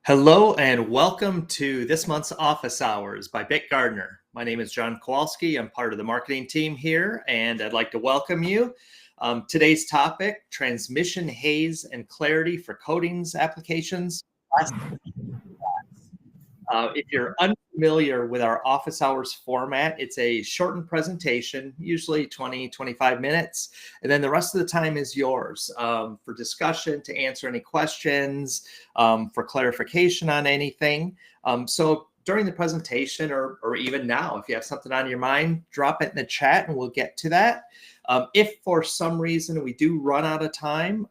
Hello and welcome to this month's Office Hours by BYK-Gardner. My name is John Kowalski. I'm part of the marketing team here, and I'd like to welcome you. Today's topic, transmission haze and clarity for coatings applications. If you're unfamiliar with our Office Hours format, it's a shortened presentation, usually 20-25 minutes. And then the rest of the time is yours for discussion, to answer any questions, for clarification on anything. So during the presentation or even now, if you have something on your mind, drop it in the chat and we'll get to that. If for some reason we do run out of time,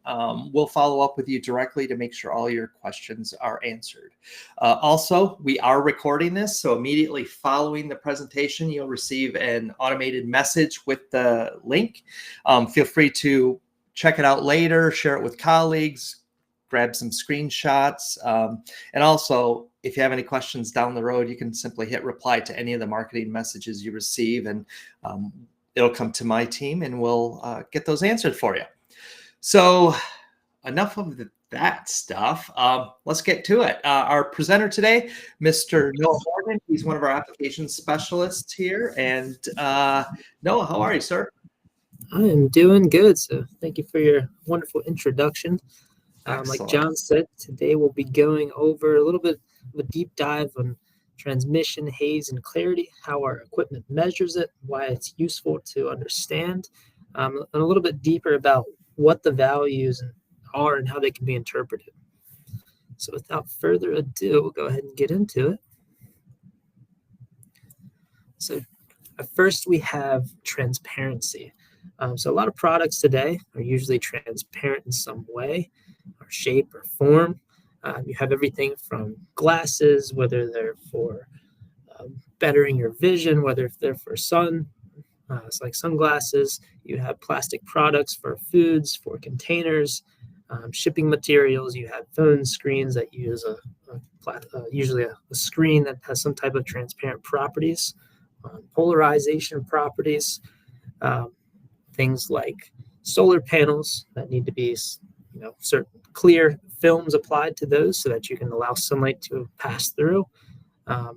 we'll follow up with you directly to make sure all your questions are answered. Also, we are recording this, so immediately following the presentation, you'll receive an automated message with the link. Feel free to check it out later, share it with colleagues, grab some screenshots. And also, if you have any questions down the road, you can simply hit reply to any of the marketing messages you receive, and it'll come to my team and we'll get those answered for you. So enough of that stuff. Let's get to it. Our presenter today, Mr. Noah Morgan. He's one of our application specialists here. And Noah, how are you, sir? I am doing good. So thank you for your wonderful introduction. Like John said, today we'll be going over a little bit of a deep dive on transmission, haze, and clarity, how our equipment measures it, why it's useful to understand, and a little bit deeper about what the values are and how they can be interpreted. So without further ado, we'll go ahead and get into it. So first we have transparency. So a lot of products today are usually transparent in some way, or shape or form. You have everything from glasses, whether they're for bettering your vision, whether they're for it's like sunglasses. You have plastic products for foods, for containers, shipping materials. You have phone screens that use usually a screen that has some type of transparent properties, polarization properties, things like solar panels that need to be, certain clear films applied to those so that you can allow sunlight to pass through,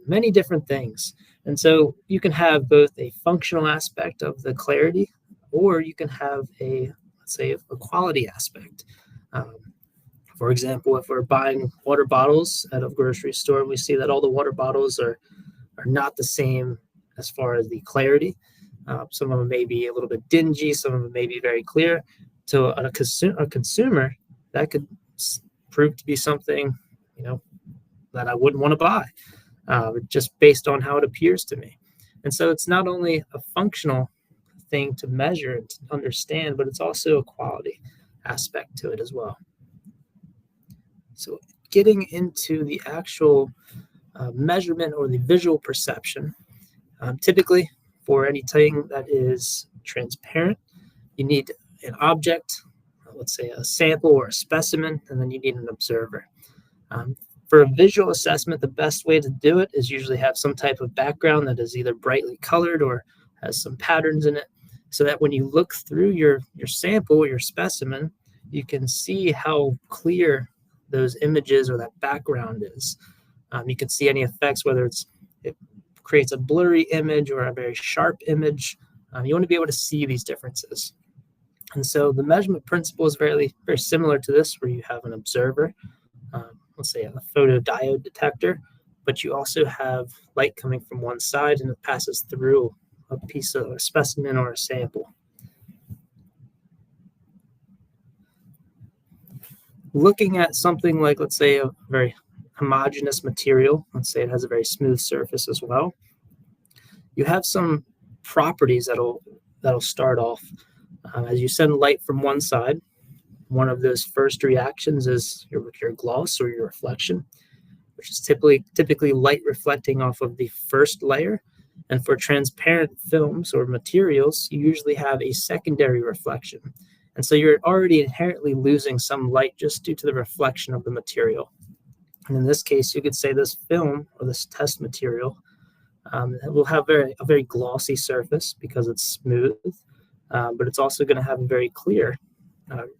many different things. And so you can have both a functional aspect of the clarity, or you can have let's say, a quality aspect. For example, if we're buying water bottles at a grocery store, we see that all the water bottles are not the same as far as the clarity. Some of them may be a little bit dingy, some of them may be very clear. To a consumer, that could prove to be something, that I wouldn't want to buy, just based on how it appears to me. And so it's not only a functional thing to measure and to understand, but it's also a quality aspect to it as well. So getting into the actual measurement or the visual perception, typically for anything that is transparent, you need an object, let's say a sample or a specimen, and then you need an observer. For a visual assessment, the best way to do it is usually have some type of background that is either brightly colored or has some patterns in it, so that when you look through your sample or your specimen, you can see how clear those images or that background is. You can see any effects, whether it creates a blurry image or a very sharp image. You want to be able to see these differences. And so the measurement principle is very, very similar to this, where you have an observer, let's say a photodiode detector, but you also have light coming from one side and it passes through a piece of a specimen or a sample. Looking at something like, let's say, a very homogeneous material, let's say it has a very smooth surface as well, you have some properties that'll start off. As you send light from one side, one of those first reactions is your gloss or your reflection, which is typically light reflecting off of the first layer. And for transparent films or materials, you usually have a secondary reflection. And so you're already inherently losing some light just due to the reflection of the material. And in this case, you could say this film or this test material will have a very glossy surface because it's smooth. But it's also going to have a very clear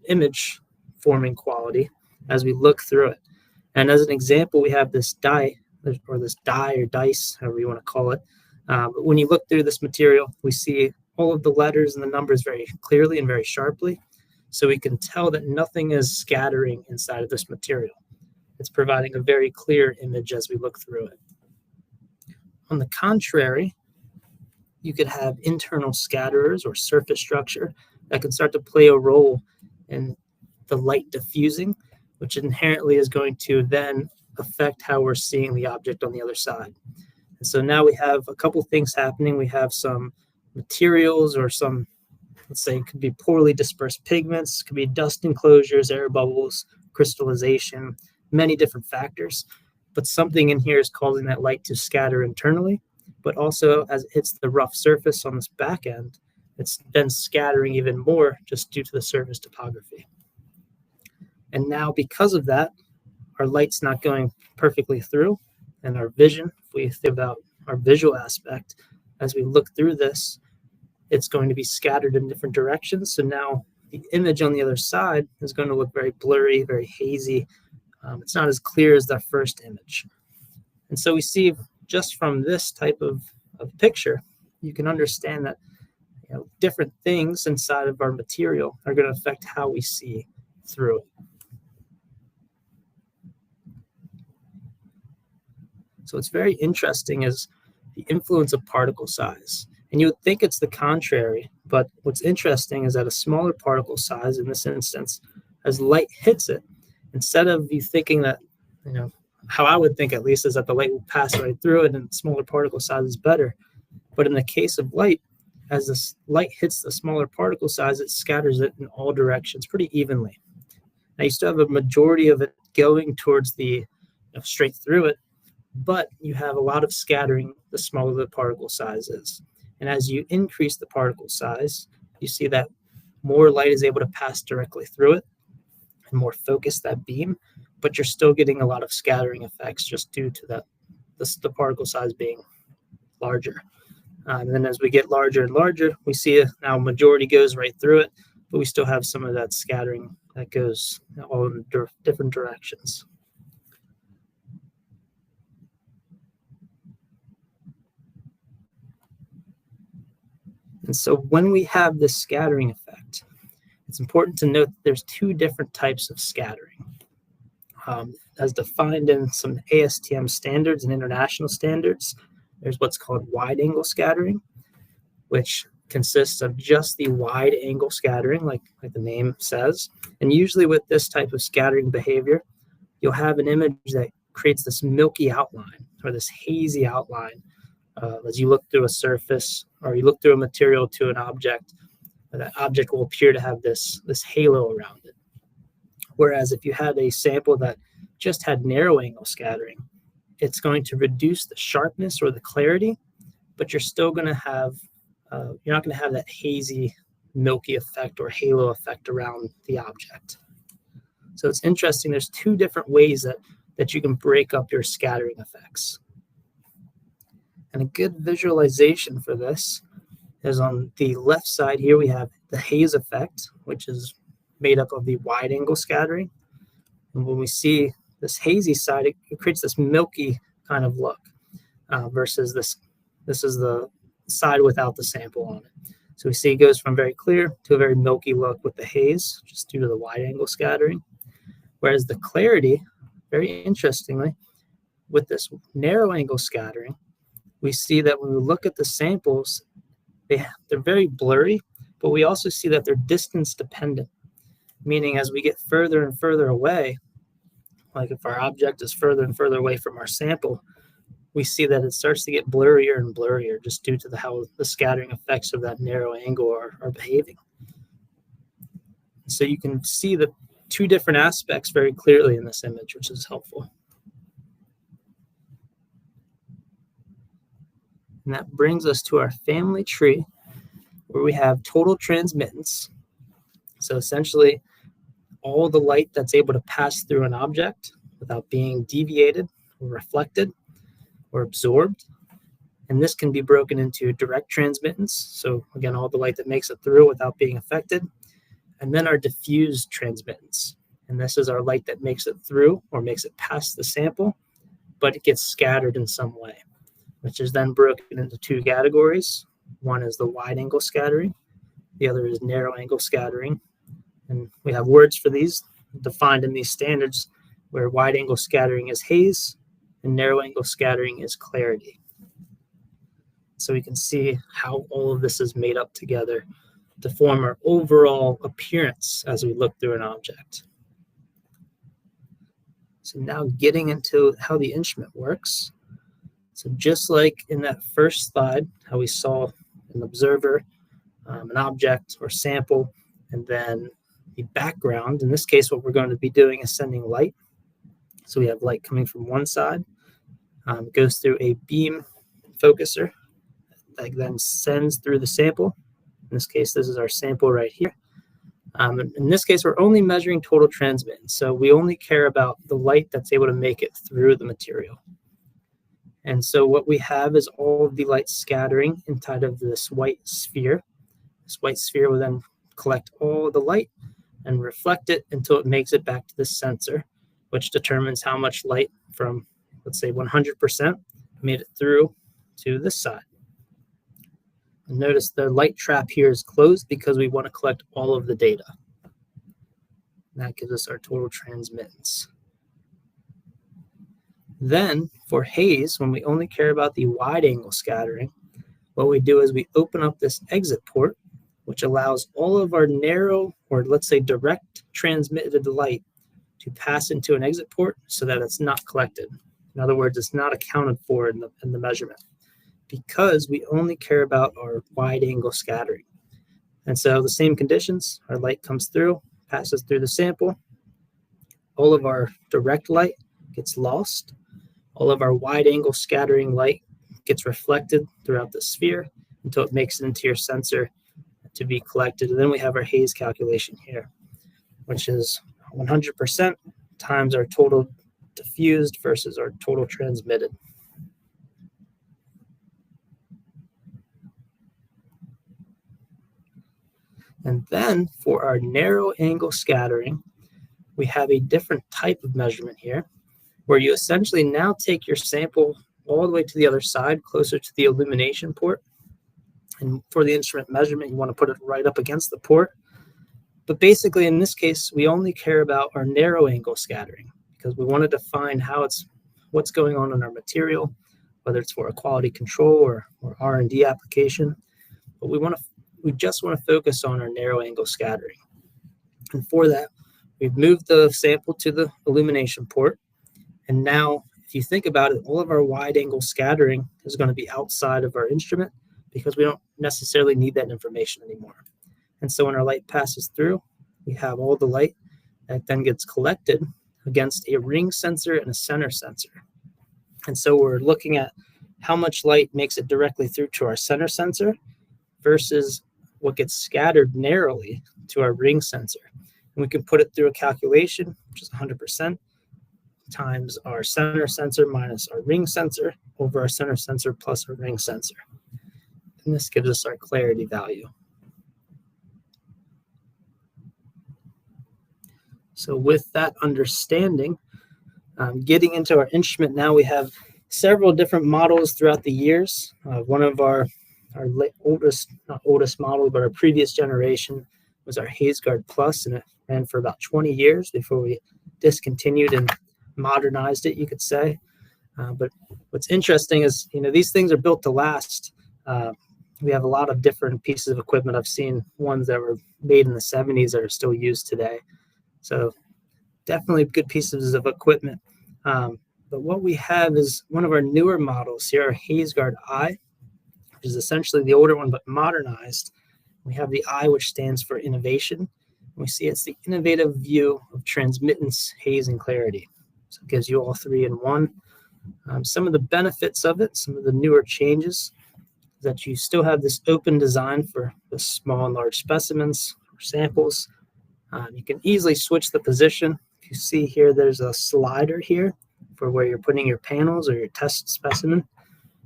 image forming quality as we look through it. And as an example, we have this die, or this die or dice, however you want to call it. But when you look through this material, we see all of the letters and the numbers very clearly and very sharply. So we can tell that nothing is scattering inside of this material. It's providing a very clear image as we look through it. On the contrary, you could have internal scatterers or surface structure that can start to play a role in the light diffusing, which inherently is going to then affect how we're seeing the object on the other side. And so now we have a couple things happening. We have some materials or some, let's say, it could be poorly dispersed pigments, could be dust enclosures, air bubbles, crystallization, many different factors. But something in here is causing that light to scatter internally, but also as it hits the rough surface on this back end, it's then scattering even more just due to the surface topography. And now because of that, our light's not going perfectly through, and our vision, if we think about our visual aspect, as we look through this, it's going to be scattered in different directions. So now the image on the other side is going to look very blurry, very hazy. It's not as clear as that first image. And so we see just from this type of picture, you can understand that different things inside of our material are going to affect how we see through it. So what's very interesting is the influence of particle size. And you would think it's the contrary, but what's interesting is that a smaller particle size in this instance, as light hits it, instead of you thinking that, how I would think at least is that the light will pass right through it and smaller particle size is better. But in the case of light, as this light hits the smaller particle size, it scatters it in all directions pretty evenly. Now you still have a majority of it going towards the straight through it, but you have a lot of scattering the smaller the particle size is. And as you increase the particle size, you see that more light is able to pass directly through it and more focus that beam, but you're still getting a lot of scattering effects just due to the particle size being larger. And then as we get larger and larger, we see now majority goes right through it, but we still have some of that scattering that goes all in different directions. And so when we have this scattering effect, it's important to note that there's two different types of scattering. As defined in some ASTM standards and international standards, there's what's called wide angle scattering, which consists of just the wide angle scattering, like the name says. And usually with this type of scattering behavior, you'll have an image that creates this milky outline or this hazy outline as you look through a surface or you look through a material to an object. That object will appear to have this halo around it. Whereas if you had a sample that just had narrow angle scattering, it's going to reduce the sharpness or the clarity, but you're still going to have, you're not going to have that hazy, milky effect or halo effect around the object. So it's interesting. There's two different ways that you can break up your scattering effects. And a good visualization for this is on the left side here, we have the haze effect, which is made up of the wide angle scattering. And when we see this hazy side, it creates this milky kind of look versus this is the side without the sample on it. So we see it goes from very clear to a very milky look with the haze, just due to the wide angle scattering. Whereas the clarity, very interestingly, with this narrow angle scattering, we see that when we look at the samples, they're very blurry, but we also see that they're distance dependent, meaning as we get further and further away, like if our object is further and further away from our sample, we see that it starts to get blurrier and blurrier just due to how the scattering effects of that narrow angle are behaving. So you can see the two different aspects very clearly in this image, which is helpful. And that brings us to our family tree, where we have total transmittance. So essentially, all the light that's able to pass through an object without being deviated or reflected or absorbed. And this can be broken into direct transmittance. So again, all the light that makes it through without being affected. And then our diffused transmittance. And this is our light that makes it through or makes it past the sample, but it gets scattered in some way, which is then broken into two categories. One is the wide angle scattering. The other is narrow angle scattering. And we have words for these defined in these standards, where wide angle scattering is haze and narrow angle scattering is clarity. So we can see how all of this is made up together to form our overall appearance as we look through an object. So now getting into how the instrument works. So just like in that first slide, how we saw an observer, an object or sample, and then the background. In this case, what we're going to be doing is sending light. So we have light coming from one side, goes through a beam focuser that then sends through the sample. In this case, this is our sample right here. In this case, we're only measuring total transmittance. So we only care about the light that's able to make it through the material. And so what we have is all of the light scattering inside of this white sphere. This white sphere will then collect all of the light and reflect it until it makes it back to the sensor, which determines how much light from, let's say, 100% made it through to this side. And notice the light trap here is closed because we want to collect all of the data. And that gives us our total transmittance. Then for haze, when we only care about the wide angle scattering, what we do is we open up this exit port, which allows all of our narrow, or let's say direct transmitted light to pass into an exit port so that it's not collected. In other words, it's not accounted for in the measurement, because we only care about our wide angle scattering. And so the same conditions, our light comes through, passes through the sample, all of our direct light gets lost, all of our wide angle scattering light gets reflected throughout the sphere until it makes it into your sensor to be collected. And then we have our haze calculation here, which is 100% times our total diffused versus our total transmitted. And then for our narrow angle scattering, we have a different type of measurement here, where you essentially now take your sample all the way to the other side, closer to the illumination port. And for the instrument measurement, you want to put it right up against the port. But basically, in this case, we only care about our narrow angle scattering because we want to define what's going on in our material, whether it's for a quality control or R&D application. But we just want to focus on our narrow angle scattering. And for that, we've moved the sample to the illumination port. And now, if you think about it, all of our wide angle scattering is going to be outside of our instrument because we don't necessarily need that information anymore. And so when our light passes through, we have all the light that then gets collected against a ring sensor and a center sensor. And so we're looking at how much light makes it directly through to our center sensor versus what gets scattered narrowly to our ring sensor. And we can put it through a calculation, which is 100%, times our center sensor minus our ring sensor over our center sensor plus our ring sensor. And this gives us our clarity value. So with that understanding, getting into our instrument now, we have several different models throughout the years. One of our not oldest model, but our previous generation was our haze-gard Plus, and it ran for about 20 years before we discontinued and modernized it, you could say. But what's interesting is, these things are built to last. We have a lot of different pieces of equipment. I've seen ones that were made in the 70s that are still used today. So definitely good pieces of equipment. But what we have is one of our newer models here, our haze-gard I, which is essentially the older one but modernized. We have the I, which stands for innovation. We see it's the innovative view of transmittance, haze, and clarity. So it gives you all three in one. Some of the benefits of it, some of the newer changes, is that you still have this open design for the small and large specimens or samples. You can easily switch the position. If you see here, there's a slider here for where you're putting your panels or your test specimen.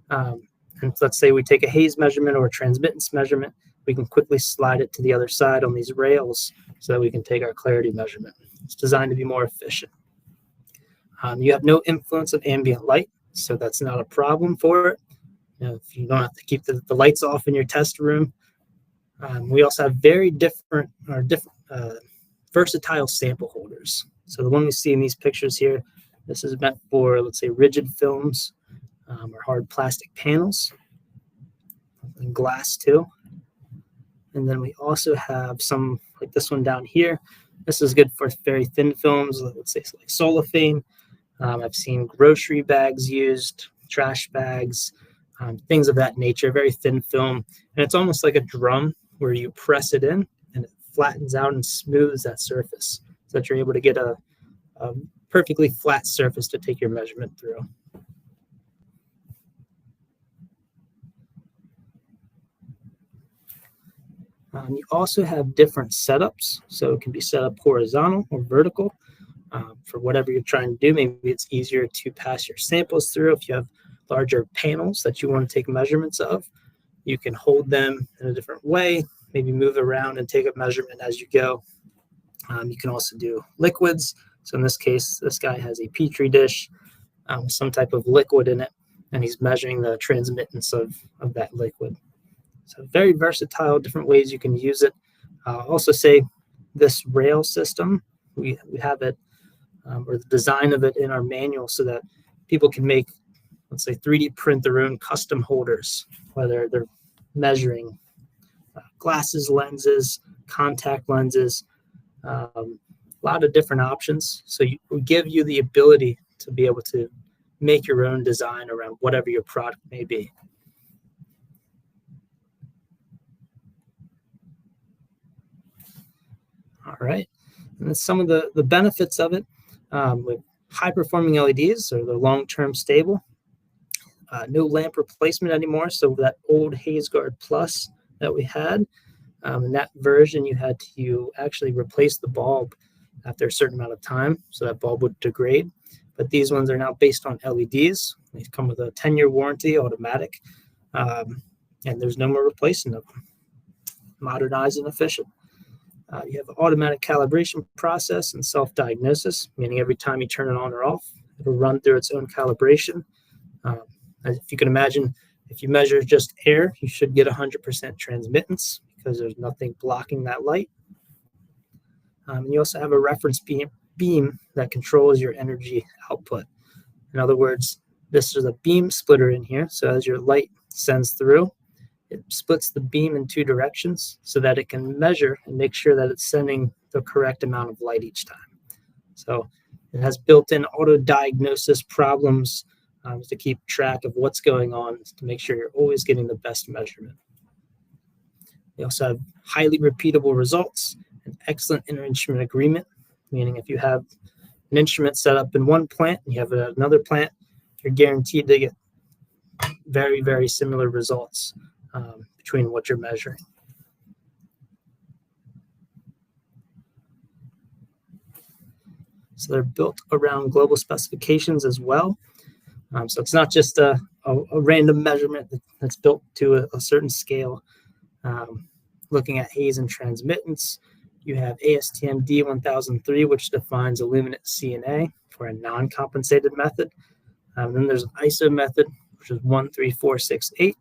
And let's say we take a haze measurement or a transmittance measurement, we can quickly slide it to the other side on these rails so that we can take our clarity measurement. It's designed to be more efficient. You have no influence of ambient light, so that's not a problem for it. If you don't have to keep the lights off in your test room. We also have very different versatile sample holders. So the one we see in these pictures here, this is meant for, let's say, rigid films or hard plastic panels, and glass too. And then we also have some like this one down here. This is good for very thin films, let's say like cellophane. I've seen grocery bags used, trash bags, things of that nature, very thin film. And it's almost like a drum where you press it in and it flattens out and smooths that surface so that you're able to get a perfectly flat surface to take your measurement through. You also have different setups. So it can be set up horizontal or vertical for whatever you're trying to do. Maybe it's easier to pass your samples through. If you have larger panels that you want to take measurements of, you can hold them in a different way, maybe move around and take a measurement as you go. You can also do liquids. So in this case, this guy has a Petri dish with some type of liquid in it, and he's measuring the transmittance of that liquid. So very versatile, different ways you can use it. Also say this rail system, we have it, or the design of it in our manual so that people can make, let's say, 3D print their own custom holders, whether they're measuring glasses, lenses, contact lenses, a lot of different options. So we give you the ability to be able to make your own design around whatever your product may be. All right, and then some of the benefits of it with high-performing LEDs, or they're long-term stable. No lamp replacement anymore, so that old haze-gard Plus that we had, in that version, you had to actually replace the bulb after a certain amount of time, so that bulb would degrade. But these ones are now based on LEDs. They come with a 10-year warranty, automatic, and there's no more replacing them. Modernized and efficient. You have an automatic calibration process and self-diagnosis, meaning every time you turn it on or off, it'll run through its own calibration. If you can imagine, if you measure just air, you should get 100% transmittance because there's nothing blocking that light. And you also have a reference beam that controls your energy output. In other words, this is a beam splitter in here. So as your light sends through, it splits the beam in two directions so that it can measure and make sure that it's sending the correct amount of light each time. So it has built-in auto-diagnosis problems to keep track of what's going on to make sure you're always getting the best measurement. We also have highly repeatable results and excellent inter-instrument agreement, meaning if you have an instrument set up in one plant and you have another plant, you're guaranteed to get very, very similar results between what you're measuring. So they're built around global specifications as well. So it's not just a random measurement that's built to a certain scale. Looking at haze and transmittance, you have ASTM D1003, which defines illuminant CNA for a non-compensated method. Then there's an ISO method, which is 13468.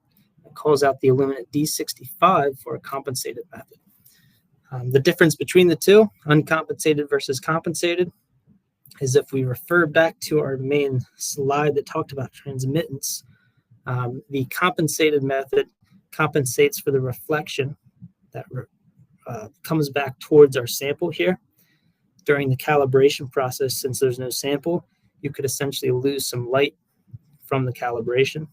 It calls out the illuminant D65 for a compensated method. The difference between the two, uncompensated versus compensated, is if we refer back to our main slide that talked about transmittance, the compensated method compensates for the reflection that comes back towards our sample here. During the calibration process, since there's no sample, you could essentially lose some light from the calibration.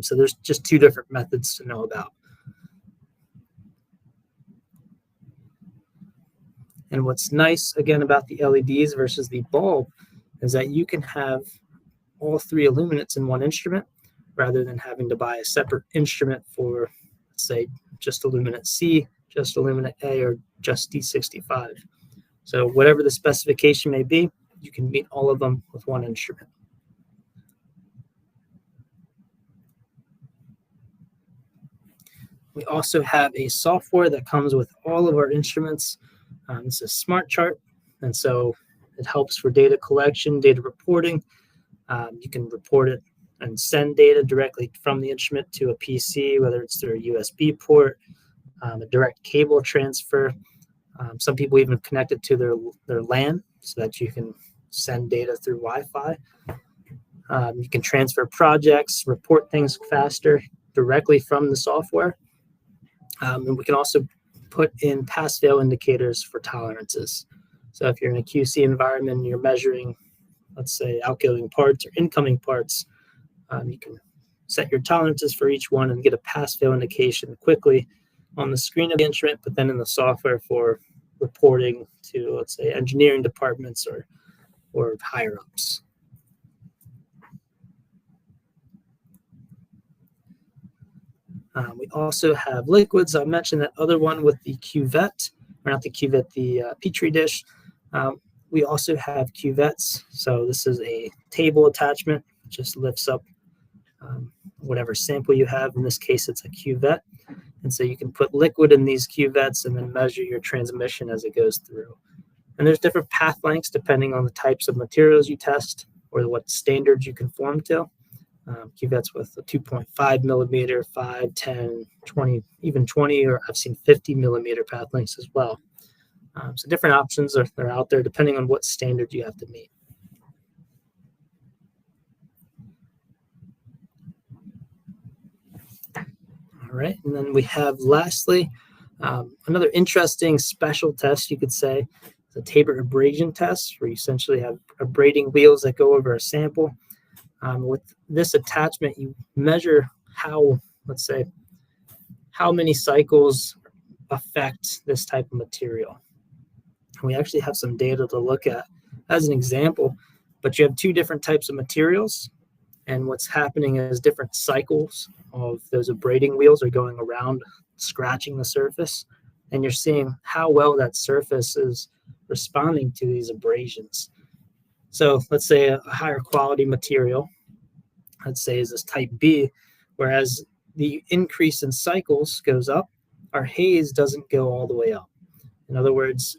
So there's just two different methods to know about. And what's nice, again, about the LEDs versus the bulb is that you can have all three illuminants in one instrument rather than having to buy a separate instrument for, let's say, just illuminant C, just illuminant A, or just D65. So whatever the specification may be, you can meet all of them with one instrument. We also have a software that comes with all of our instruments. It's a smart chart And so it helps for data collection, data reporting. You can report it and send data directly from the instrument to a PC, whether it's through a USB port, a direct cable transfer. Some people even connect it to their LAN so that you can send data through Wi-Fi. You can transfer projects, report things faster directly from the software. And we can also put in pass-fail indicators for tolerances. So if you're in a QC environment and you're measuring, let's say, outgoing parts or incoming parts, you can set your tolerances for each one and get a pass-fail indication quickly on the screen of the instrument, but then in the software for reporting to, let's say, engineering departments or higher-ups. We also have liquids. I mentioned that other one with the cuvette, or not the cuvette, the Petri dish. We also have cuvettes. So this is a table attachment, just lifts up whatever sample you have. In this case, it's a cuvette. And so you can put liquid in these cuvettes and then measure your transmission as it goes through. And there's different path lengths depending on the types of materials you test or what standards you conform to. Cuvettes with a 2.5 millimeter, 5, 10, 20, even 20, or I've seen 50 millimeter path lengths as well. So different options are out there depending on what standard you have to meet. All right, and then we have lastly, another interesting special test, you could say, the Tabor abrasion test, where you essentially have abrading wheels that go over a sample. With this attachment, you measure how, let's say, how many cycles affect this type of material. We actually have some data to look at as an example, but you have two different types of materials, and what's happening is different cycles of those abrading wheels are going around, scratching the surface, and you're seeing how well that surface is responding to these abrasions. So let's say a higher quality material, let's say is this type B, whereas the increase in cycles goes up, our haze doesn't go all the way up. In other words,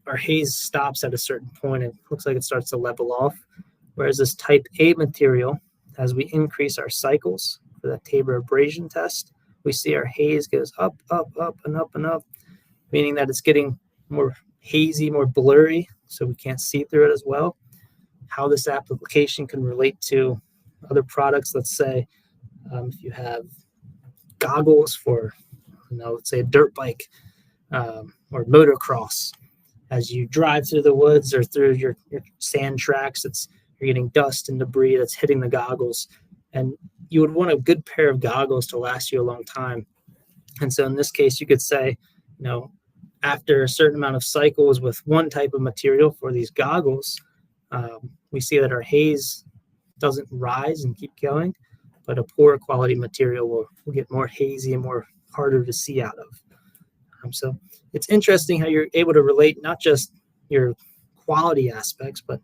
our haze stops at a certain point and looks like it starts to level off, whereas this type A material, as we increase our cycles for that Tabor abrasion test, we see our haze goes up, up, up, and up, and up, meaning that it's getting more hazy, more blurry, so we can't see through it as well. How this application can relate to other products, let's say if you have goggles for, let's say a dirt bike or motocross, as you drive through the woods or through your sand tracks, you're getting dust and debris that's hitting the goggles, and you would want a good pair of goggles to last you a long time. And so in this case, you could say, after a certain amount of cycles with one type of material for these goggles, we see that our haze doesn't rise and keep going, but a poor quality material will get more hazy and more harder to see out of. So it's interesting how you're able to relate not just your quality aspects, but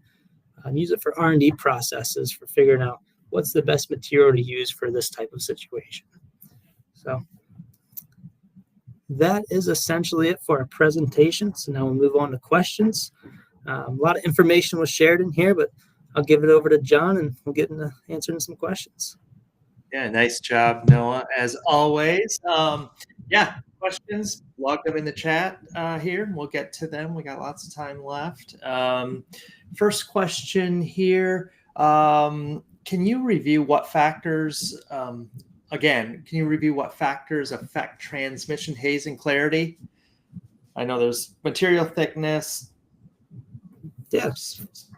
use it for R&D processes for figuring out what's the best material to use for this type of situation. So that is essentially it for our presentation. So now we'll move on to questions. A lot of information was shared in here, but I'll give it over to John and we'll get into answering some questions. Yeah, nice job, Noah, as always. Questions, log them in the chat here, and we'll get to them. We got lots of time left. First question here, can you review what factors, affect transmission haze and clarity? I know there's material thickness,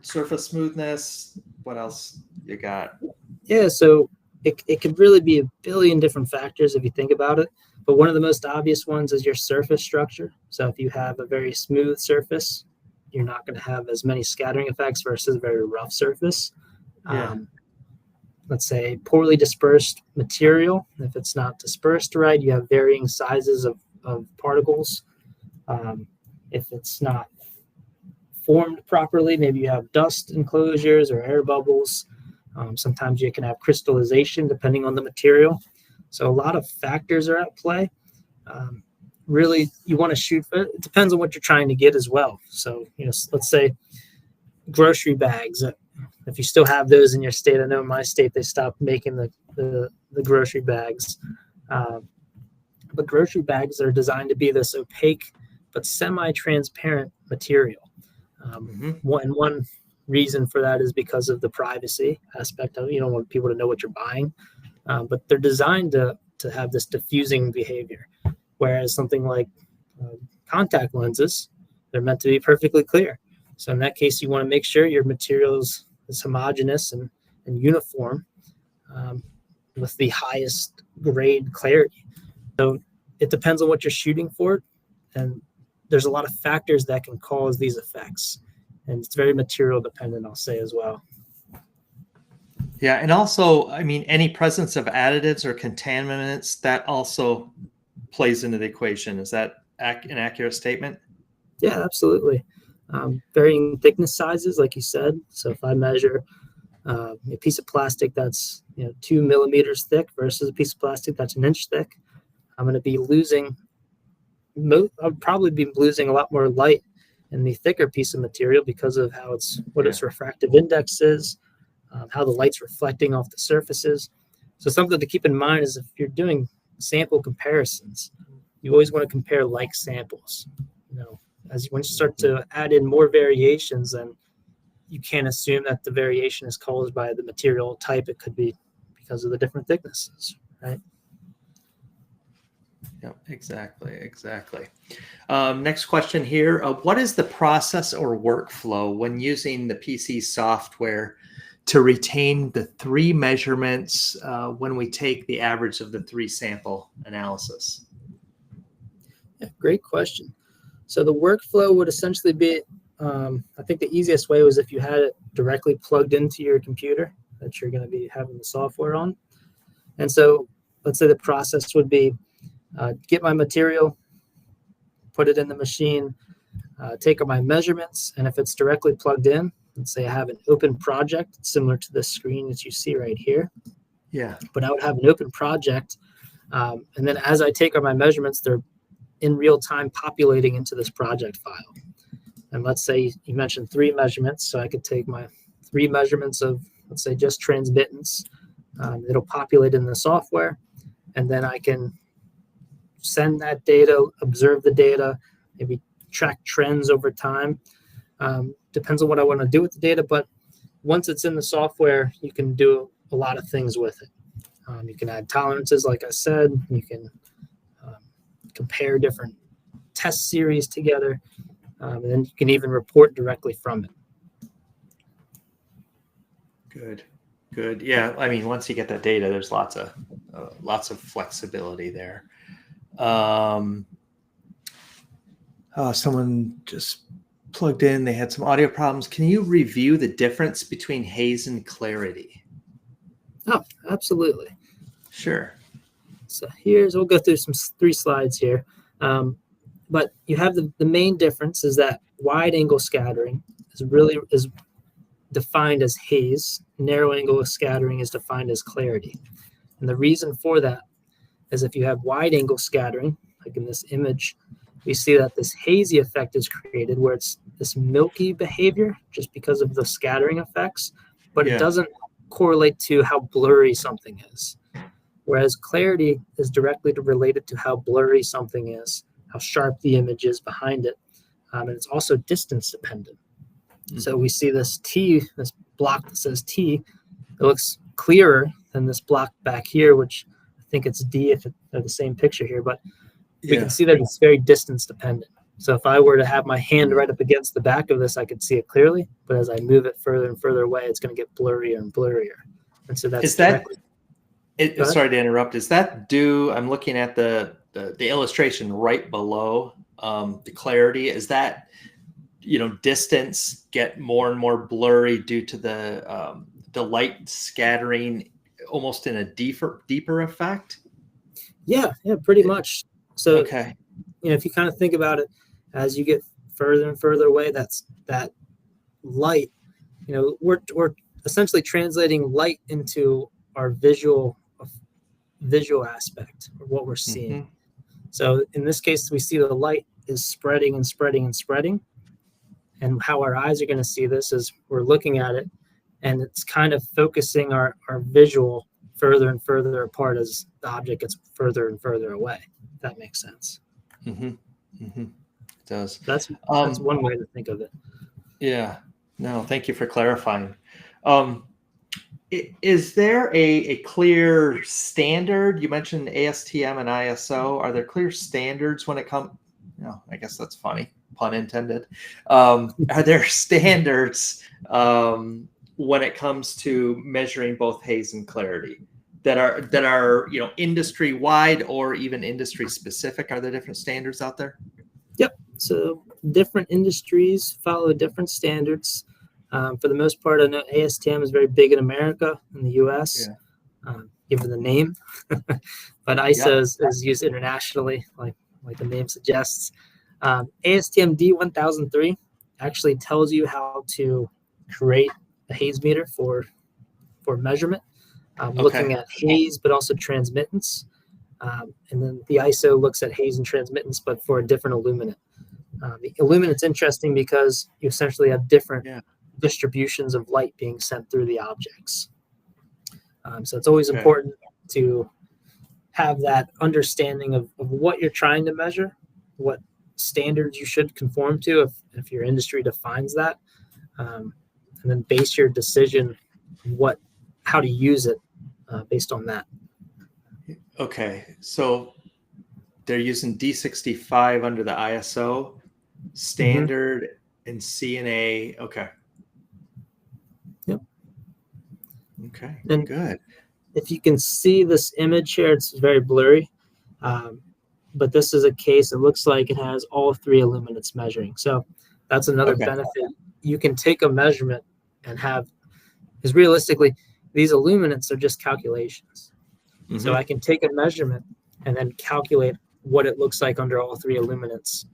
surface smoothness. What else you got? Yeah, so it could really be a billion different factors if you think about it. But one of the most obvious ones is your surface structure. So if you have a very smooth surface, you're not going to have as many scattering effects versus a very rough surface. Yeah. Let's say poorly dispersed material. If it's not dispersed right, you have varying sizes of particles. If it's not formed properly, maybe you have dust enclosures or air bubbles. Sometimes you can have crystallization depending on the material. So a lot of factors are at play. really you want to shoot for, it depends on what you're trying to get as well. So, let's say grocery bags. If you still have those in your state, I know in my state they stopped making the grocery bags. But grocery bags are designed to be this opaque but semi-transparent material. One reason for that is because of the privacy aspect of it. You don't want people to know what you're buying, but they're designed to have this diffusing behavior. Whereas something like contact lenses, they're meant to be perfectly clear. So in that case, you want to make sure your material is homogeneous and uniform with the highest grade clarity. So it depends on what you're shooting for, and there's a lot of factors that can cause these effects, and it's very material dependent, I'll say as well. Yeah, and also, I mean, any presence of additives or contaminants, that also plays into the equation. Is that an accurate statement? Yeah, absolutely. Varying thickness sizes, like you said. So if I measure a piece of plastic that's 2 millimeters thick versus a piece of plastic that's 1 inch thick, I'm going to be losing. I'll probably be losing a lot more light in the thicker piece of material because of how what its refractive index is, how the light's reflecting off the surfaces. So something to keep in mind is if you're doing sample comparisons, you always want to compare like samples. Once you start to add in more variations, then you can't assume that the variation is caused by the material type. It could be because of the different thicknesses, right? Yeah, exactly. Next question here. What is the process or workflow when using the PC software to retain the 3 measurements when we take the average of the 3 sample analysis? Yeah, great question. So the workflow would essentially be, I think the easiest way was if you had it directly plugged into your computer that you're going to be having the software on. And so let's say the process would be get my material, put it in the machine, take my measurements, and if it's directly plugged in, let's say I have an open project similar to this screen that you see right here. Yeah. But I would have an open project, and then as I take my measurements, they're in real time populating into this project file. And let's say you mentioned 3 measurements, so I could take my 3 measurements of, let's say, just transmittance. It'll populate in the software, and then I can send that data, observe the data, maybe track trends over time. Depends on what I want to do with the data, but once it's in the software, you can do a lot of things with it. You can add tolerances, like I said. You can compare different test series together, and then you can even report directly from it. Good. Yeah, I mean, once you get that data, there's lots of flexibility there. Someone just plugged in. They had some audio problems. Can you review the difference between haze and clarity? Oh, absolutely. Sure. So we'll go through 3 slides here. But you have the main difference is that wide angle scattering is defined as haze. Narrow angle scattering is defined as clarity. And the reason for that is if you have wide angle scattering, like in this image, we see that this hazy effect is created where it's this milky behavior just because of the scattering effects, but it doesn't correlate to how blurry something is. Whereas clarity is directly related to how blurry something is, how sharp the image is behind it, and it's also distance dependent. Mm-hmm. So we see this block that says T, it looks clearer than this block back here, which I think it's D if they're the same picture here, but we can see that it's very distance dependent. So if I were to have my hand right up against the back of this, I could see it clearly, but as I move it further and further away, it's going to get blurrier and blurrier. And so that's sorry to interrupt. Is that due? I'm looking at the illustration right below the clarity. Is that distance get more and more blurry due to the light scattering almost in a deeper effect? Yeah, pretty much. So if you kind of think about it, as you get further and further away, that light. We're essentially translating light into our visual aspect of what we're seeing. So in this case, we see the light is spreading and spreading and spreading. And how our eyes are going to see this is we're looking at it, and it's kind of focusing our visual further and further apart as the object gets further and further away. If that makes sense. Mm-hmm. Mm-hmm. It does. That's one way to think of it. Yeah. No, thank you for clarifying. Is there a clear standard? You mentioned ASTM and ISO. Are there clear standards when it comes? No, I guess that's funny, pun intended. Are there standards when it comes to measuring both haze and clarity that are industry wide or even industry specific? Are there different standards out there? Yep. So different industries follow different standards. For the most part, I know ASTM is very big in America, in the US, given the name. But ISO is used internationally, like the name suggests. ASTM D1003 actually tells you how to create a haze meter for measurement, looking at haze, but also transmittance. And then the ISO looks at haze and transmittance, but for a different illuminant. The illuminant's interesting because you essentially have different distributions of light being sent through the objects. So it's always important to have that understanding of what you're trying to measure, what standards you should conform to if your industry defines that, and then base your decision how to use it based on that. Okay, so they're using D65 under the ISO standard and CNA. Okay. Yep. Okay. And good. If you can see this image here, it's very blurry. But this is a case, it looks like it has all three illuminants measuring. So that's another benefit. You can take a measurement and because realistically, these illuminants are just calculations. So I can take a measurement and then calculate what it looks like under all three illuminants.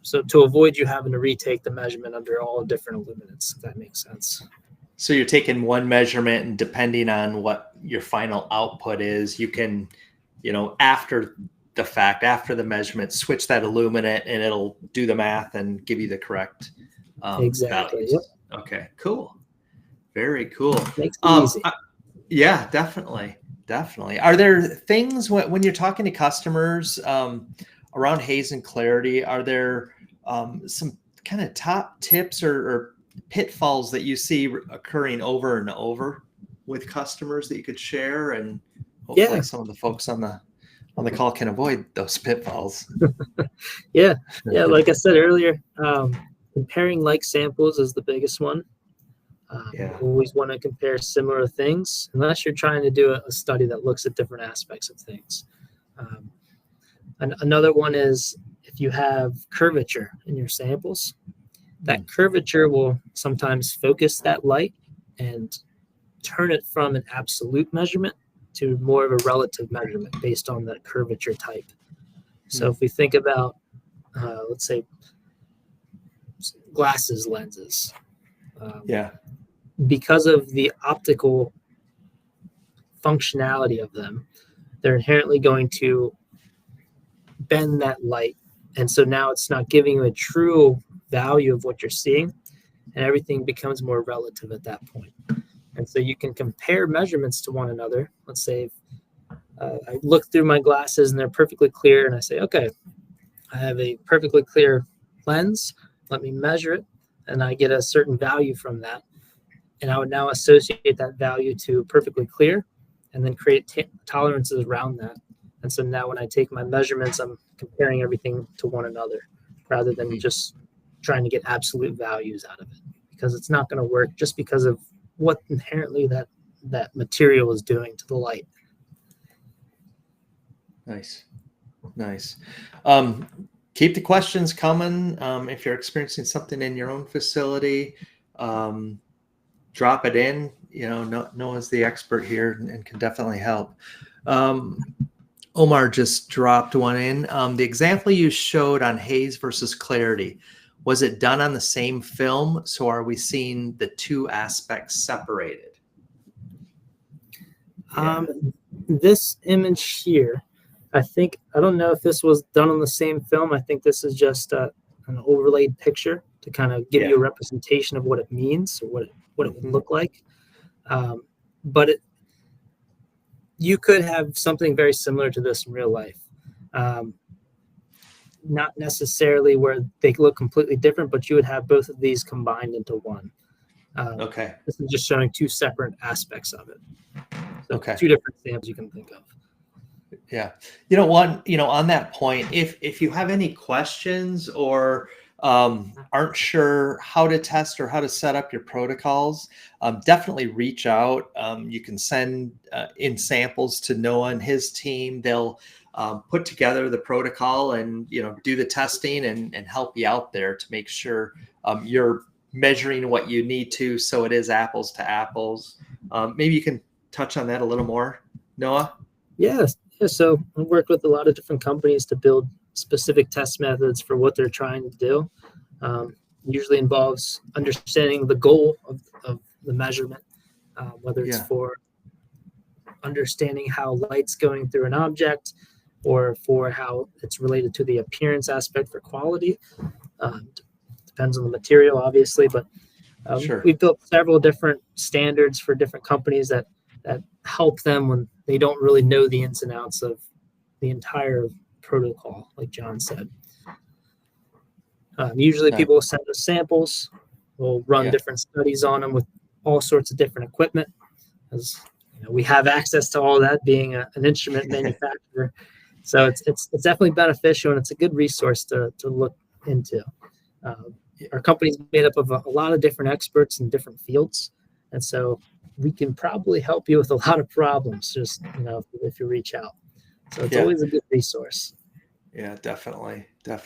So to avoid you having to retake the measurement under all different illuminants, if that makes sense. So you're taking one measurement, and depending on what your final output is, you can, after the fact, after the measurement, switch that illuminant and it'll do the math and give you the correct exactly. values. Yep. Okay, cool. Very cool. Makes it easy. Yeah, definitely. Are there things when you're talking to customers around haze and clarity, are there some kind of top tips or pitfalls that you see occurring over and over with customers that you could share, and hopefully some of the folks on the call can avoid those pitfalls? Yeah. Like I said earlier, comparing like samples is the biggest one. You always want to compare similar things, unless you're trying to do a study that looks at different aspects of things. And another one is if you have curvature in your samples, that curvature will sometimes focus that light and turn it from an absolute measurement to more of a relative measurement based on that curvature type. So if we think about, let's say, glasses lenses, because of the optical functionality of them, they're inherently going to bend that light. And so now it's not giving you a true value of what you're seeing, and everything becomes more relative at that point. And so you can compare measurements to one another. Let's say I look through my glasses and they're perfectly clear, and I say, okay, I have a perfectly clear lens. Let me measure it, and I get a certain value from that. And I would now associate that value to perfectly clear and then create tolerances around that. And so now when I take my measurements, I'm comparing everything to one another rather than just trying to get absolute values out of it, because it's not going to work just because of what inherently that material is doing to the light. Nice. Keep the questions coming. If you're experiencing something in your own facility, drop it in. Noah's the expert here and can definitely help. Omar just dropped one in. The example you showed on haze versus clarity, was it done on the same film? So are we seeing the two aspects separated? This image here, I don't know if this was done on the same film. I think this is just an overlaid picture to kind of give you a representation of what it means, or what it would look like. But you could have something very similar to this in real life. Not necessarily where they look completely different, but you would have both of these combined into one. Okay. This is just showing two separate aspects of it. So Okay. two different samples you can think of. Yeah. On that point, if you have any questions or aren't sure how to test or how to set up your protocols, definitely reach out. You can send in samples to Noah and his team. They'll put together the protocol and, do the testing and help you out there to make sure you're measuring what you need to, so it is apples to apples. Maybe you can touch on that a little more, Noah? Yes. Yeah, so I worked with a lot of different companies to build specific test methods for what they're trying to do. Usually involves understanding the goal of the measurement, whether it's for understanding how light's going through an object, or for how it's related to the appearance aspect for quality. Depends on the material, obviously, but we've built several different standards for different companies that help them when they don't really know the ins and outs of the entire protocol, like John said. Usually people will send us samples. We'll run different studies on them with all sorts of different equipment, as we have access to all that, being an instrument manufacturer. So it's definitely beneficial, and it's a good resource to look into. Our company's made up of a lot of different experts in different fields, and so we can probably help you with a lot of problems, just if you reach out. So it's always a good resource. Yeah, definitely. Good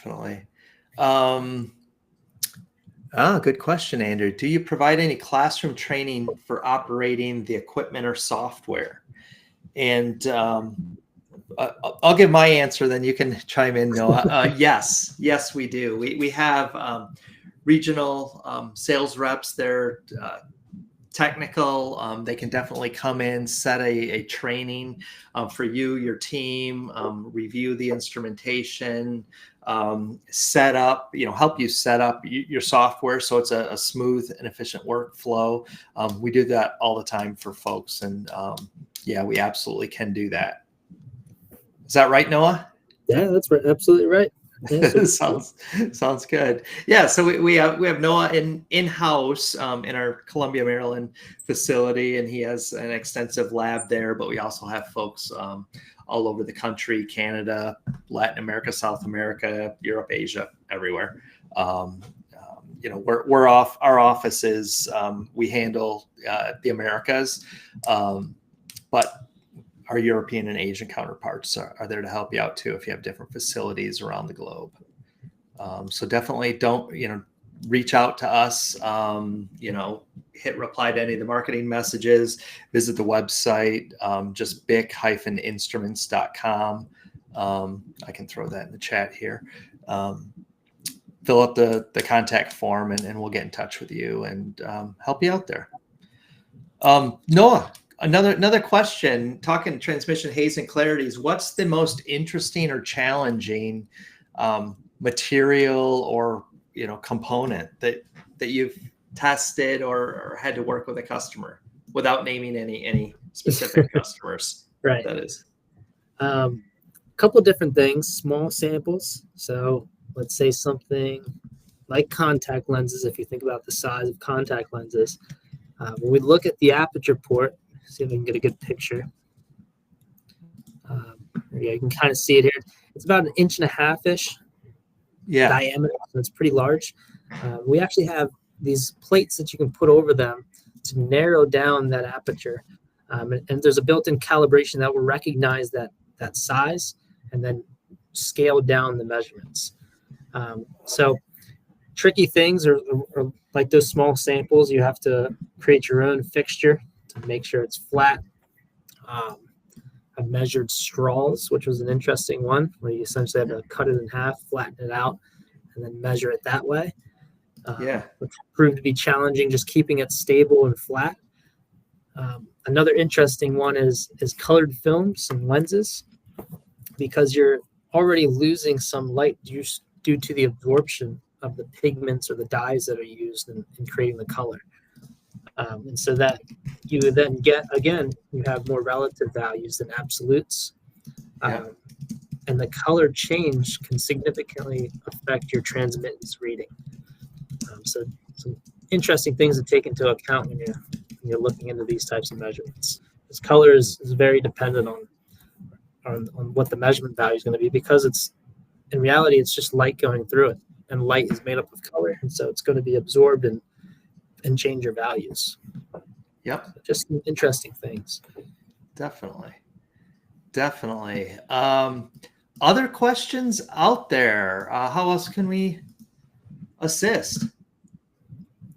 question, Andrew. Do you provide any classroom training for operating the equipment or software? And I'll give my answer, then you can chime in, Noah. Yes, we do. We have regional sales reps. They're technical. They can definitely come in, set a training for you, your team, review the instrumentation, set up, help you set up your software so it's a smooth and efficient workflow. We do that all the time for folks, and we absolutely can do that. Is that right, Noah? Yeah, that's right. Absolutely right. Yeah, sounds good. Yeah, so we have Noah in-house in our Columbia, Maryland facility, and he has an extensive lab there. But we also have folks all over the country: Canada, Latin America, South America, Europe, Asia, everywhere. We're off. Our offices, we handle the Americas, but our European and Asian counterparts are there to help you out too if you have different facilities around the globe. So definitely don't, reach out to us, hit reply to any of the marketing messages, visit the website, just bic-instruments.com. I can throw that in the chat here. Fill out the contact form and we'll get in touch with you and help you out there. Noah, Another question, talking transmission haze and clarities, what's the most interesting or challenging material or component that you've tested or had to work with a customer, without naming any specific customers? Right. That is. A couple of different things, small samples. So let's say something like contact lenses. If you think about the size of contact lenses, when we look at the aperture port, see if I can get a good picture. You can kind of see it here. It's about 1.5 inches diameter, so it's pretty large. We actually have these plates that you can put over them to narrow down that aperture. And there's a built-in calibration that will recognize that size and then scale down the measurements. So tricky things are like those small samples. You have to create your own fixture to make sure it's flat. I've measured straws, which was an interesting one, where you essentially have to cut it in half, flatten it out, and then measure it that way. Which proved to be challenging, just keeping it stable and flat. Another interesting one is colored films and lenses. because you're already losing some light due to the absorption of the pigments or the dyes that are used in creating the color. And so that you would then get, again, you have more relative values than absolutes. Yeah. And the color change can significantly affect your transmittance reading. So some interesting things to take into account when you're looking into these types of measurements. This color is very dependent on what the measurement value is going to be, because in reality it's just light going through it, and light is made up of color, and so it's going to be absorbed and change your values. Yep. So just some interesting things. Definitely. Other questions out there? How else can we assist?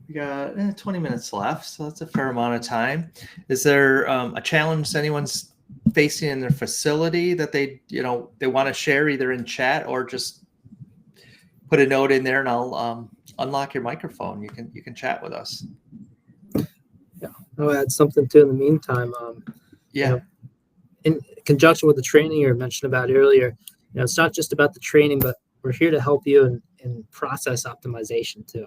We got 20 minutes left, so that's a fair amount of time. Is there a challenge anyone's facing in their facility that they want to share, either in chat or just put a note in there, and I'll unlock your microphone. You can chat with us. Yeah, I'll add something too in the meantime. In conjunction with the training you mentioned about earlier, it's not just about the training, but we're here to help you in process optimization too.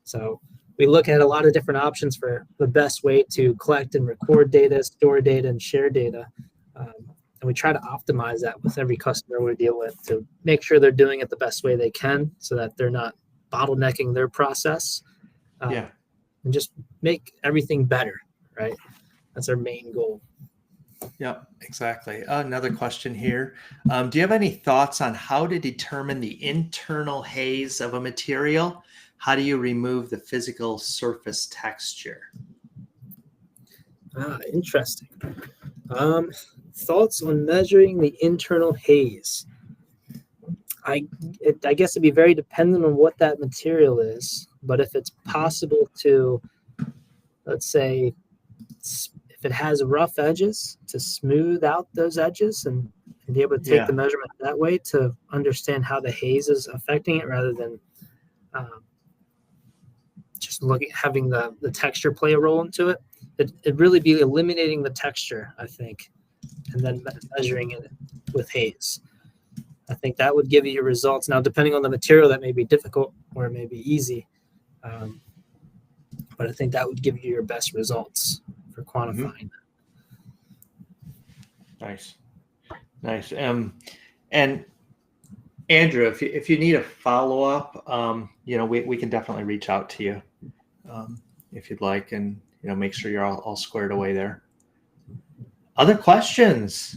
So we look at a lot of different options for the best way to collect and record data, store data, and share data. And we try to optimize that with every customer we deal with to make sure they're doing it the best way they can, so that they're not bottlenecking their process. And just make everything better, right? That's our main goal. Yeah, exactly. Another question here. Do you have any thoughts on how to determine the internal haze of a material? How do you remove the physical surface texture? Interesting. Thoughts on measuring the internal haze. I guess it'd be very dependent on what that material is, but if it's possible to, let's say, if it has rough edges, to smooth out those edges and be able to take the measurement that way to understand how the haze is affecting it, rather than just having the texture play a role into it. It'd really be eliminating the texture, I think, and then measuring it with haze. I think that would give you your results. Now, depending on the material, that may be difficult or it may be easy. But I think that would give you your best results for quantifying that. Nice. And Andrew, if you need a follow-up, we can definitely reach out to you if you'd like, and make sure you're all squared away there. Other questions?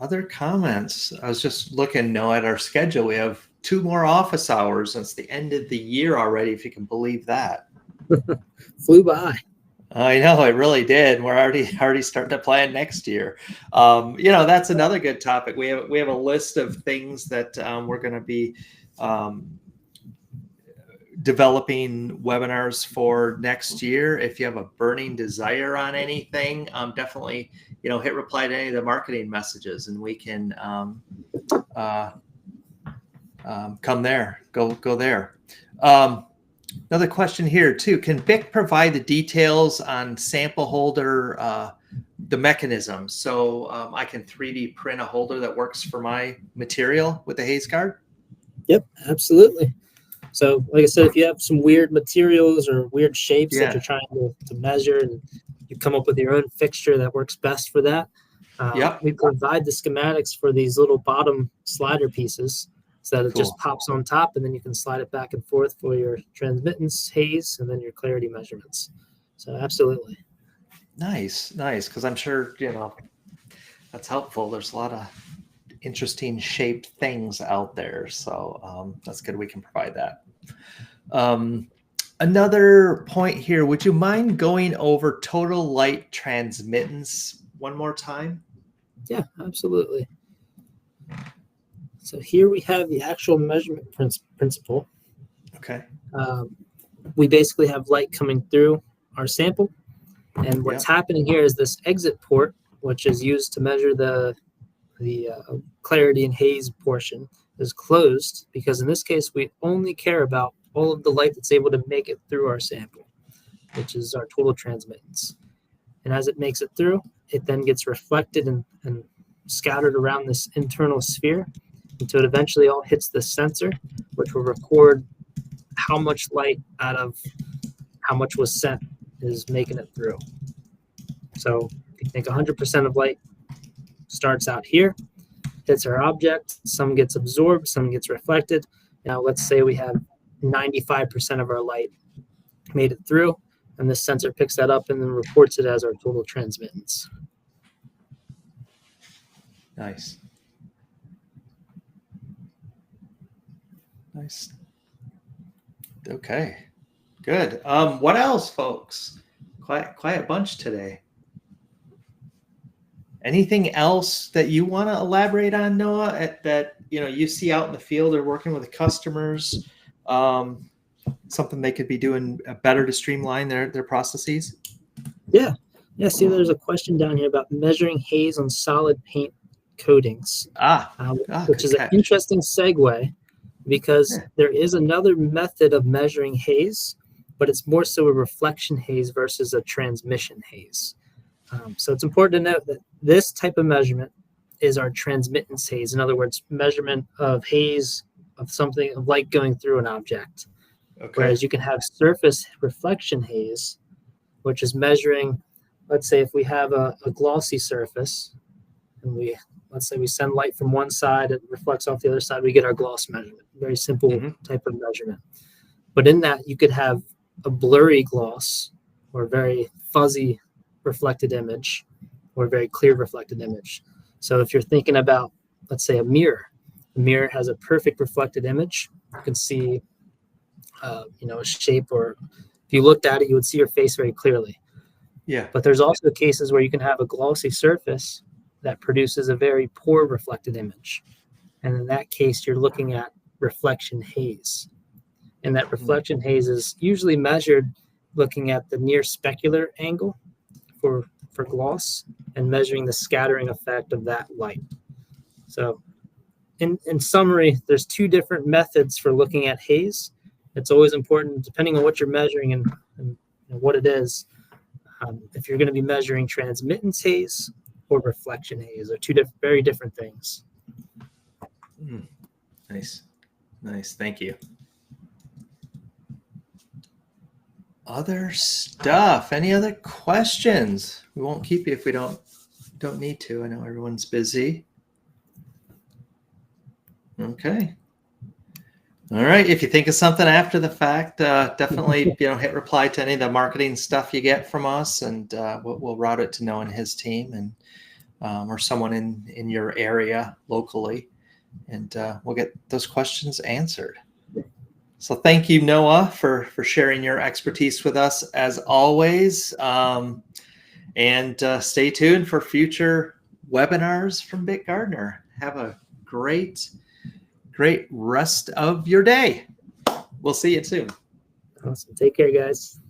Other comments? I was just looking at our schedule. We have 2 more office hours, and it's the end of the year already, if you can believe that. Flew by. I know, it really did. We're already starting to plan next year. That's another good topic. We have a list of things that we're going to be developing webinars for next year. If you have a burning desire on anything, definitely hit reply to any of the marketing messages, and we can come there. Go there. Another question here too. Can BYK provide the details on sample holder, the mechanism, so I can 3D print a holder that works for my material with the haze-gard? Yep, absolutely. So like I said, if you have some weird materials or weird shapes that you're trying to measure, and you come up with your own fixture that works best for that, we provide the schematics for these little bottom slider pieces, so that it just pops on top, and then you can slide it back and forth for your transmittance, haze, and then your clarity measurements. So absolutely. Nice. Because I'm sure, that's helpful. There's a lot of interesting shaped things out there. So that's good. We can provide that. Another point here. Would you mind going over total light transmittance one more time? Yeah, absolutely. So here we have the actual measurement principle. Okay. We basically have light coming through our sample. And what's happening here is this exit port, which is used to measure the clarity and haze portion, is closed, because in this case, we only care about all of the light that's able to make it through our sample, which is our total transmittance. And as it makes it through, it then gets reflected and scattered around this internal sphere until it eventually all hits the sensor, which will record how much light out of how much was sent is making it through. So if you think 100% of light starts out here, hits our object, some gets absorbed, some gets reflected. Now let's say we have 95% of our light made it through, and this sensor picks that up and then reports it as our total transmittance. Nice. Nice. Okay, good. What else, folks? Quite a bunch today. Anything else that you want to elaborate on, Noah, that you see out in the field or working with the customers? Something they could be doing better to streamline their processes? Yeah. See, there's a question down here about measuring haze on solid paint coatings, which is an interesting segue, because there is another method of measuring haze, but it's more so a reflection haze versus a transmission haze. So it's important to note that this type of measurement is our transmittance haze. In other words, measurement of haze of something, of light going through an object. Okay. Whereas you can have surface reflection haze, which is measuring, let's say if we have a glossy surface, and let's say we send light from one side, it reflects off the other side, we get our gloss measurement. Very simple type of measurement. But in that, you could have a blurry gloss or very fuzzy reflected image or very clear reflected image. So if you're thinking about, let's say, a mirror has a perfect reflected image. You can see, a shape, or if you looked at it, you would see your face very clearly. Yeah. But there's also cases where you can have a glossy surface that produces a very poor reflected image. And in that case, you're looking at reflection haze. And that reflection haze is usually measured looking at the near specular angle for gloss and measuring the scattering effect of that light. So in summary, there's two different methods for looking at haze. It's always important, depending on what you're measuring and what it is, if you're going to be measuring transmittance haze or reflection haze. They're two very different things. Nice. Thank you. Other stuff. Any other questions? We won't keep you if we don't need to. I know everyone's busy. Okay. All right. If you think of something after the fact, definitely hit reply to any of the marketing stuff you get from us, and we'll route it to Noah and his team, and or someone in your area locally, and we'll get those questions answered. So thank you, Noah, for sharing your expertise with us as always, and stay tuned for future webinars from BYK-Gardner. Have a great rest of your day. We'll see you soon. Awesome. Take care, guys.